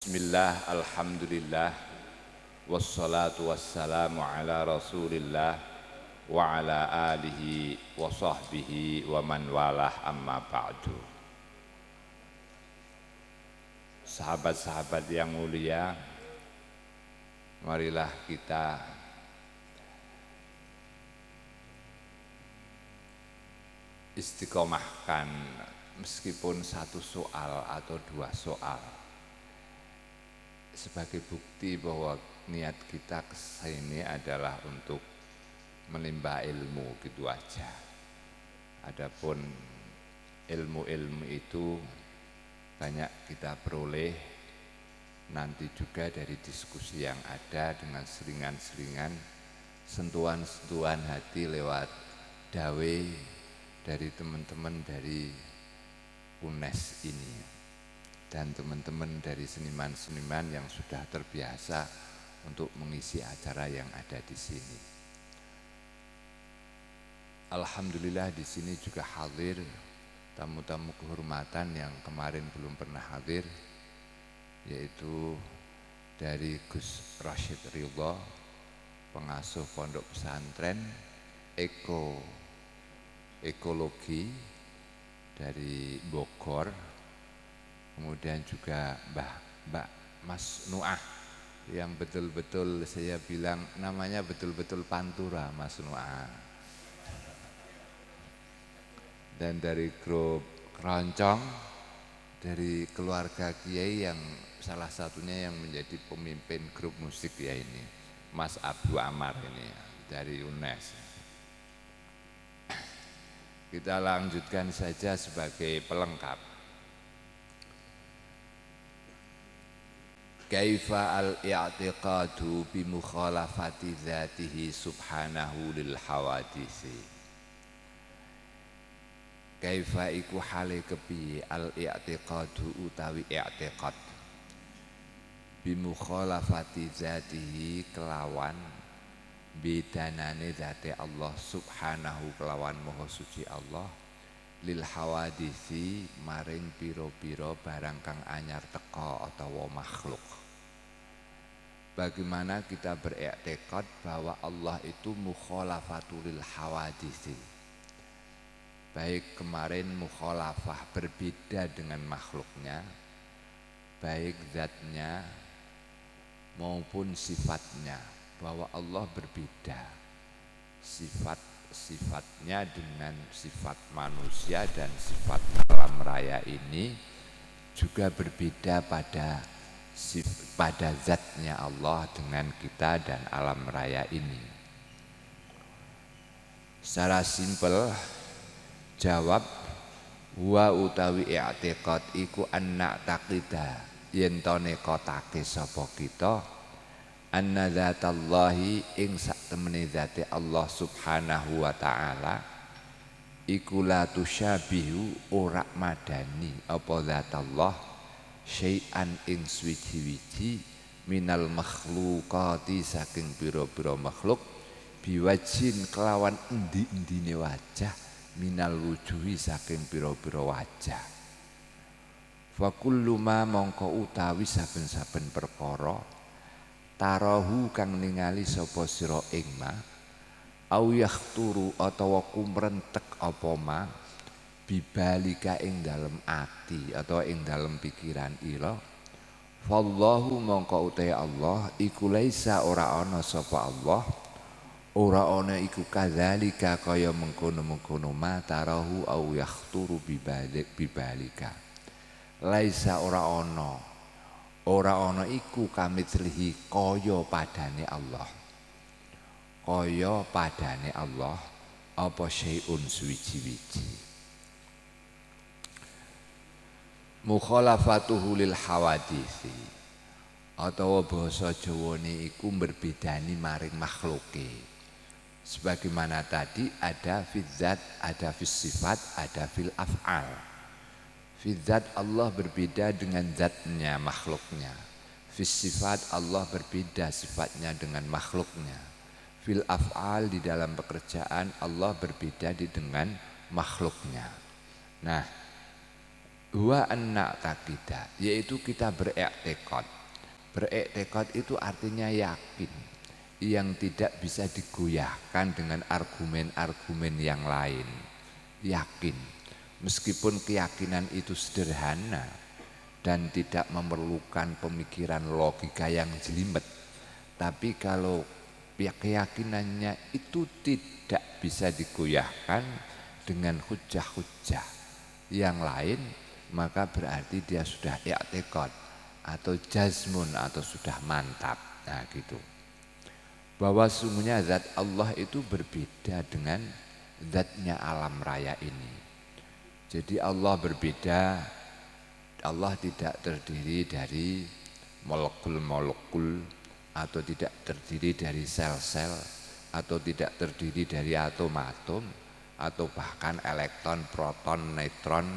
Bismillah, alhamdulillah, wassalatu wassalamu ala rasulillah wa ala alihi wa sahbihi wa man walah amma ba'du. Sahabat-sahabat yang mulia, marilah kita istiqomahkan meskipun satu soal atau dua soal sebagai bukti bahwa niat kita kesini adalah untuk menimba ilmu gitu aja. Adapun ilmu-ilmu itu banyak kita peroleh nanti juga dari diskusi yang ada dengan seringan-seringan sentuhan-sentuhan hati lewat dawe dari teman-teman dari UNES ini dan teman-teman dari seniman-seniman yang sudah terbiasa untuk mengisi acara yang ada di sini. Alhamdulillah di sini juga hadir tamu-tamu kehormatan yang kemarin belum pernah hadir, yaitu dari Gus Rashid Ridho, pengasuh pondok pesantren ekologi dari Bogor. Kemudian juga Mbak Mas Nuah yang betul-betul saya bilang namanya betul-betul pantura Mas Nuah. Dan dari grup Keroncong, dari keluarga Kiai yang salah satunya yang menjadi pemimpin grup musik ya ini, Mas Abdul Amar ini ya, dari UNES. Kita lanjutkan saja sebagai pelengkap. Kaifa al-i'tiqadu bi mukhalafati dzatihi subhanahu lil hawadisi. Kaifa iku hale kepiye al-i'tiqadu utawi i'tiqad bi mukhalafati dzatihi kelawan bedanane dzate Allah subhanahu kelawan maha suci Allah lil hawadisi maring piro-piro barang kang anyar teka utawa makhluk. Bagaimana kita beriktikad bahwa Allah itu mukhalafatul hawadisi. Baik kemarin mukhalafah berbeda dengan makhluknya, baik zatnya maupun sifatnya, bahwa Allah berbeda sifatnya dengan sifat manusia, dan sifat alam raya ini juga berbeda pada zatnya Allah dengan kita dan alam raya ini. Secara simpel jawab, wa utawi i'tiqad iku anna taqida yen to nekotake sapa kita anna dzatallahi ing sak temene zate Allah subhanahu wa ta'ala iku la tusyabihu ora madani apa zatallah syai'an ing swiji-wiji minal makhluqati saking pira-pira makhluk biwajin kelawan endi-endine wajah minal wujuhi saking pira-pira wajah. Fa kullu ma mongko utawi saben-saben perkara tarahu kang ningali sapa sira ing ma au yakhturu atawa kumrentek apa ma bibalika ing dalem ati atau ing dalem pikiran ira wallahu mongko utahe Allah iku laisa ora ana sapa Allah ora ana iku kadzalika kaya mengkono-mengkono matarahu au yakhturu bibalika laisa ora ana iku kamitslihi kaya padane Allah apa syai'un suwiji-wiji. Mukhalafatuhu lil hawadisi atau basa Jawane iku berbedani maring makhluke. Sebagaimana tadi ada fil zat, ada fil sifat, ada fil af'al. Fil zat Allah berbeda dengan zatnya makhluknya. Fil sifat Allah berbeda sifatnya dengan makhluknya. Fil af'al di dalam pekerjaan Allah berbeda dengan makhluknya. Nah, Huwa anna takida, yaitu kita beriktikad. Beriktikad itu artinya yakin, yang tidak bisa digoyahkan dengan argumen-argumen yang lain. Yakin, meskipun keyakinan itu sederhana dan tidak memerlukan pemikiran logika yang jelimet, tapi kalau keyakinannya itu tidak bisa digoyahkan dengan hujah-hujah yang lain, maka berarti dia sudah i'tiqad atau jazmun atau sudah mantap. Nah gitu. Bahwa sungguhnya zat Allah itu berbeda dengan zatnya alam raya ini. Jadi Allah berbeda, Allah tidak terdiri dari molekul-molekul atau tidak terdiri dari sel-sel atau tidak terdiri dari atom-atom atau bahkan elektron, proton, neutron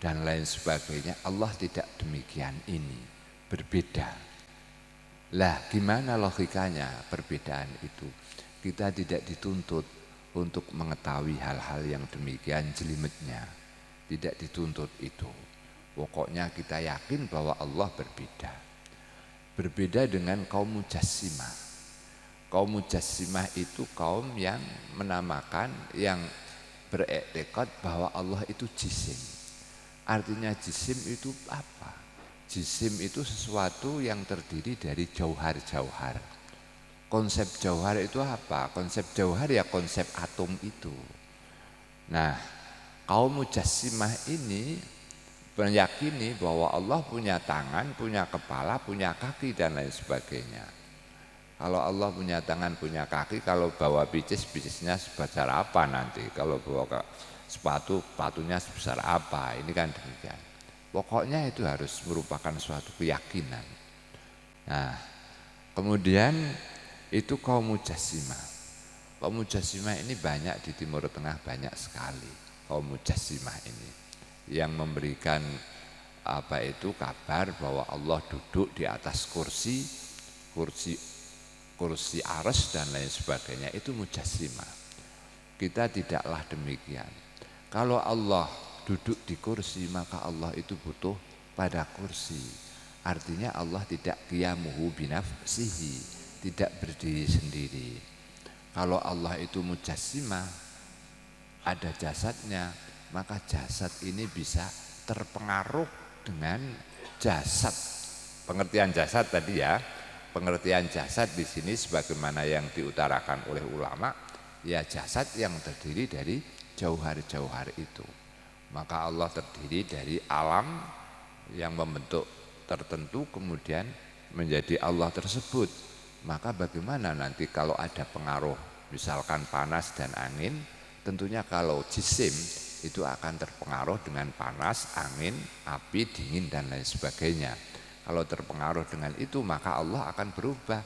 dan lain sebagainya. Allah tidak demikian, ini berbeda. Lah gimana logikanya perbedaan itu? Kita tidak dituntut untuk mengetahui hal-hal yang demikian jelimetnya, tidak dituntut itu. Pokoknya kita yakin bahwa Allah berbeda. Berbeda dengan kaum Mujassimah. Kaum Mujassimah itu kaum yang menamakan, yang beriktikad bahwa Allah itu jisim. Artinya jisim itu apa? Jisim itu sesuatu yang terdiri dari jauhar-jauhar. Konsep jauhar itu apa? Konsep jauhar ya konsep atom itu. Nah, kaum Mujassimah ini meyakini bahwa Allah punya tangan, punya kepala, punya kaki dan lain sebagainya. Kalau Allah punya tangan, punya kaki, kalau bawa bicis, bicisnya sebesar apa nanti? Kalau bawa sepatu, sepatunya sebesar apa? Ini kan demikian. Pokoknya itu harus merupakan suatu keyakinan. Nah, kemudian itu kaum Mujassimah. Kaum Mujassimah ini banyak di Timur Tengah, banyak sekali kaum Mujassimah ini yang memberikan apa itu kabar bahwa Allah duduk di atas kursi arsy dan lain sebagainya. Itu Mujassimah. Kita tidaklah demikian. Kalau Allah duduk di kursi, maka Allah itu butuh pada kursi. Artinya Allah tidak qiyamuhu binafsihi, tidak berdiri sendiri. Kalau Allah itu Mujassimah, ada jasadnya, maka jasad ini bisa terpengaruh dengan jasad. Pengertian jasad tadi ya, pengertian jasad di sini sebagaimana yang diutarakan oleh ulama, ya jasad yang terdiri dari jauhar-jauhar itu. Maka Allah terdiri dari alam yang membentuk tertentu kemudian menjadi Allah tersebut. Maka bagaimana nanti kalau ada pengaruh misalkan panas dan angin, tentunya kalau jisim itu akan terpengaruh dengan panas, angin, api, dingin dan lain sebagainya. Kalau terpengaruh dengan itu maka Allah akan berubah,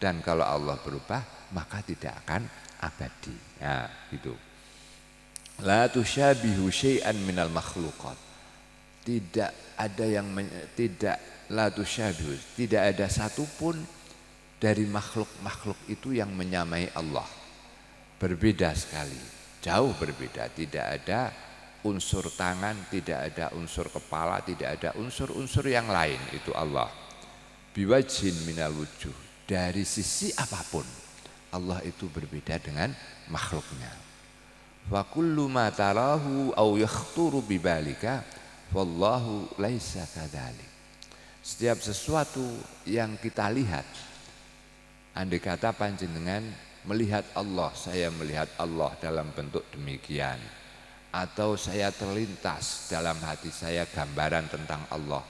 dan kalau Allah berubah maka tidak akan abadi. Ya, gitu. La tusyabihu syai'an minal makhluqat. Tidak ada yang tidak la tusyabihu, tidak ada satupun dari makhluk-makhluk itu yang menyamai Allah. Berbeda sekali, jauh berbeda. Tidak ada unsur tangan, tidak ada unsur kepala, tidak ada unsur-unsur yang lain, itu Allah. Biwajhin minal wujuh, dari sisi apapun Allah itu berbeda dengan makhluknya. Wa kullu ma tarahu aw yakhturu bibalika wallahu laisa kadzalik. Setiap sesuatu yang kita lihat, andai kata panjenengan melihat Allah, saya melihat Allah dalam bentuk demikian, atau saya terlintas dalam hati saya gambaran tentang Allah,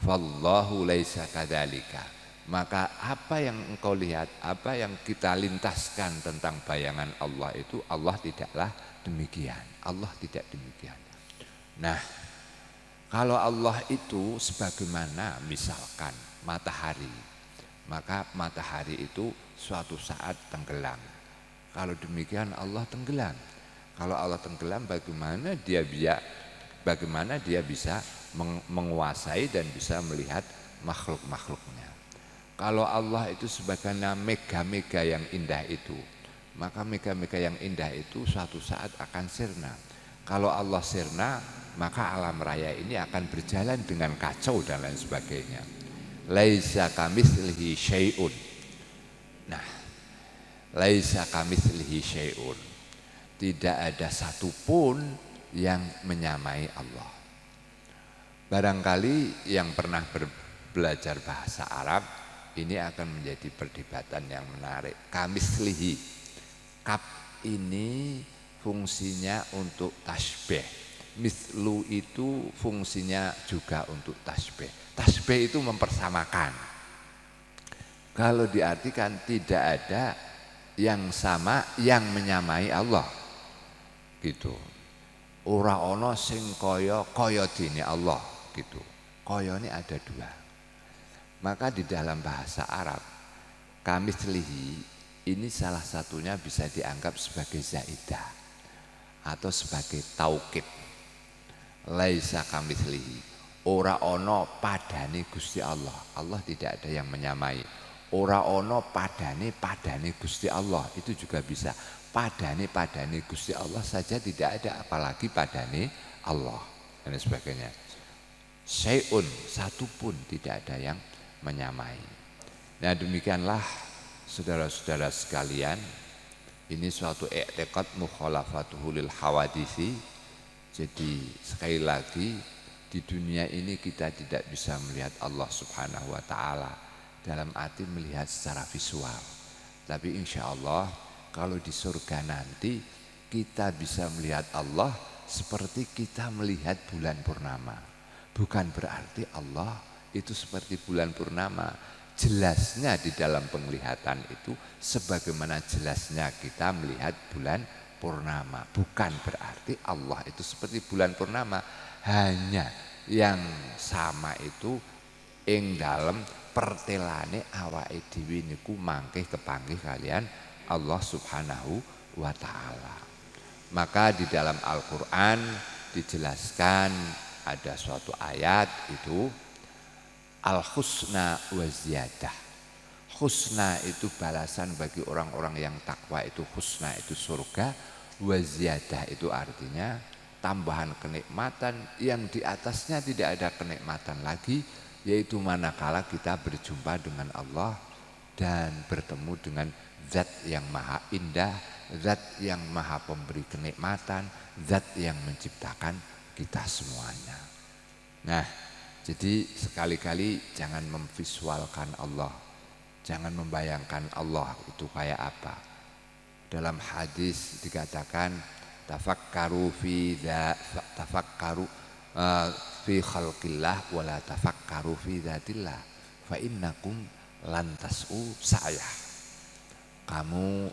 wallahu laisa kadzalika, maka apa yang engkau lihat, apa yang kita lintaskan tentang bayangan Allah itu, Allah tidaklah demikian. Allah tidak demikian. Nah, kalau Allah itu sebagaimana misalkan matahari, maka matahari itu suatu saat tenggelam. Kalau demikian Allah tenggelam. Kalau Allah tenggelam, bagaimana dia bisa menguasai dan bisa melihat makhluk-makhluknya. Kalau Allah itu sebagaimana mega-mega yang indah itu, maka mega-mega yang indah itu suatu saat akan sirna. Kalau Allah sirna, maka alam raya ini akan berjalan dengan kacau dan lain sebagainya. Laisa kamitslihi syai'un. Nah, laisa kamitslihi syai'un. Tidak ada satupun yang menyamai Allah. Barangkali yang pernah belajar bahasa Arab ini akan menjadi perdebatan yang menarik. Kamitslihi, kaf ini fungsinya untuk tasbih. Mislu itu fungsinya juga untuk tasbih. Tasbih itu mempersamakan. Kalau diartikan tidak ada yang sama yang menyamai Allah. Gitu. Ora ana sing kaya dene Allah gitu. Kaya ini ada dua. Maka di dalam bahasa Arab kamitslihi ini salah satunya bisa dianggap sebagai zaidah atau sebagai taukid. Laisa kamitslihi, ora ana padane Gusti Allah. Allah tidak ada yang menyamai. Ora ana padane Gusti Allah, itu juga bisa. Padane Gusti Allah saja tidak ada, apalagi padane Allah dan sebagainya. Syai'un, satupun tidak ada yang menyamai. Nah, demikianlah saudara-saudara sekalian, ini suatu i'tiqad mukhalafatuhu lil hawadisi. Jadi sekali lagi di dunia ini kita tidak bisa melihat Allah Subhanahu wa taala dalam arti melihat secara visual. Tapi insya Allah kalau di surga nanti kita bisa melihat Allah seperti kita melihat bulan purnama. Bukan berarti Allah itu seperti bulan purnama. Jelasnya di dalam penglihatan itu sebagaimana jelasnya kita melihat bulan purnama. Bukan berarti Allah itu seperti bulan purnama. Hanya yang sama itu ing dalem pertelane awake dhewe niku mangkih kepanggih kalian Allah Subhanahu wa taala. Maka di dalam Al-Qur'an dijelaskan ada suatu ayat itu al-husna wa ziyadah. Husna itu balasan bagi orang-orang yang takwa, itu husna itu surga. Wa ziyadah itu artinya tambahan kenikmatan yang di atasnya tidak ada kenikmatan lagi, yaitu manakala kita berjumpa dengan Allah dan bertemu dengan zat yang maha indah, zat yang maha pemberi kenikmatan, zat yang menciptakan kita semuanya. Nah, jadi sekali-kali jangan memvisualkan Allah, jangan membayangkan Allah itu kayak apa. Dalam hadis dikatakan tafakkaru fi khalqillah wala tafakkaru fi dzatillah fa innakum lan tas'u sa'yah. Kamu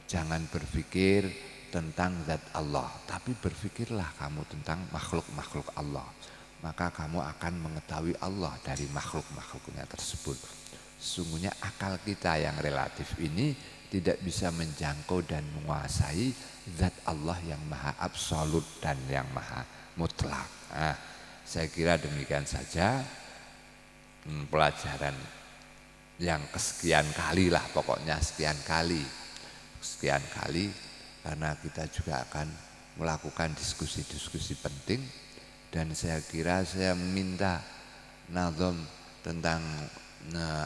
jangan berpikir tentang zat Allah, tapi berpikirlah kamu tentang makhluk-makhluk Allah. Maka kamu akan mengetahui Allah dari makhluk-makhluknya tersebut. Sesungguhnya akal kita yang relatif ini tidak bisa menjangkau dan menguasai zat Allah yang maha absolut dan yang maha mutlak. Nah, saya kira demikian saja pelajaran yang kesekian kali lah, pokoknya sekian kali karena kita juga akan melakukan diskusi-diskusi penting. Dan saya kira saya minta nazam tentang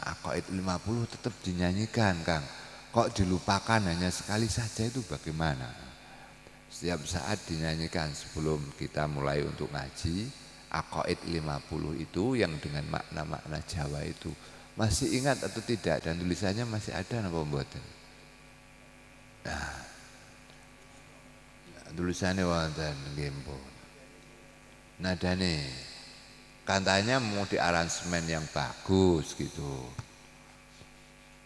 Aqaid 50 tetap dinyanyikan, Kang. Kok dilupakan hanya sekali saja, itu bagaimana? Setiap saat dinyanyikan sebelum kita mulai untuk ngaji. Aqaid 50 itu yang dengan makna-makna Jawa itu masih ingat atau tidak, dan tulisannya masih ada napa mboten? Nah, tulisannya wonten nggih mpun. Nadane katanya mau di aransemen yang bagus gitu.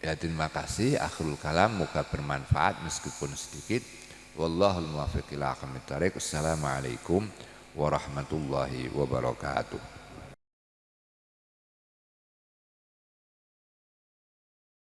Ya, terima kasih. Akhirul kalam, moga bermanfaat meskipun sedikit. Wallahul muwaffiq ila aqwamit thoriq. Assalamualaikum warahmatullahi wabarakatuh.